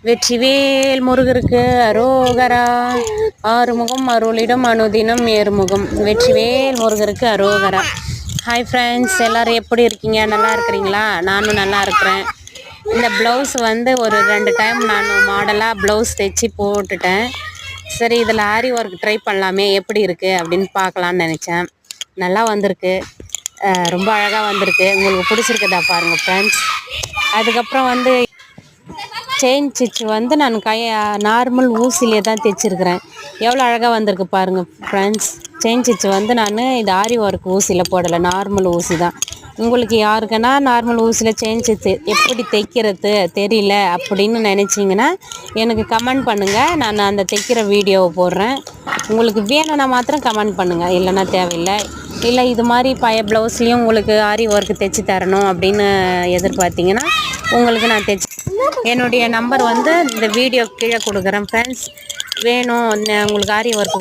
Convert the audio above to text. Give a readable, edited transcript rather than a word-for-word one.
வெற்றிவேல் முருகருக்கு அரோகரா. ஆறுமுகம் அருளிடம் அனுதினம் ஏறுமுகம். வெற்றிவேல் முருகருக்கு அரோகரா. ஹாய் ஃப்ரெண்ட்ஸ், எல்லோரும் எப்படி இருக்கீங்க? நல்லா இருக்கிறீங்களா? நானும் நல்லா இருக்கிறேன். இந்த ப்ளவுஸ் வந்து ஒரு 2 டைம் நான் மாடலாக ப்ளவுஸ் தைச்சி போட்டுட்டேன். சரி, இதில் ஆரி ஒர்க் ட்ரை பண்ணலாமே, எப்படி இருக்குது அப்படின்னு பார்க்கலான்னு நினச்சேன். நல்லா வந்திருக்கு, ரொம்ப அழகாக வந்திருக்கு. உங்களுக்கு பிடிச்சிருக்குதா பாருங்கள் ஃப்ரெண்ட்ஸ். அதுக்கப்புறம் வந்து செயின் ஸ்டிச் வந்து நான் நார்மல் ஊசிலே தான் தைச்சிருக்கிறேன். எவ்வளோ அழகாக வந்திருக்கு பாருங்கள் ஃப்ரெண்ட்ஸ். செயின் ஸ்டிச் வந்து நான் இது ஆரி ஒர்க் ஊசியில் போடலை, நார்மல் ஊசி தான். உங்களுக்கு யாருக்குன்னா நார்மல் ஊசியில் செயின் ஸ்டிச் எப்படி தைக்கிறது தெரியல அப்படின்னு நினச்சிங்கன்னா எனக்கு கமெண்ட் பண்ணுங்கள். நான் அந்த தைக்கிற வீடியோவை போடுறேன். உங்களுக்கு வேணும்னா மாத்திரம் கமெண்ட் பண்ணுங்கள், இல்லைன்னா தேவையில்லை. இல்லை இது மாதிரி ப்ளவுஸ்லேயும் உங்களுக்கு ஆரி ஒர்க்கு தைச்சி தரணும் அப்படின்னு எதிர்பார்த்தீங்கன்னா உங்களுக்கு நான் தைச்சி என்னுடைய நம்பர் வந்து இந்த வீடியோ கீழே கொடுக்குறேன் ஃப்ரெண்ட்ஸ். வேணும் உங்களுக்கு ஆரி ஒர்க்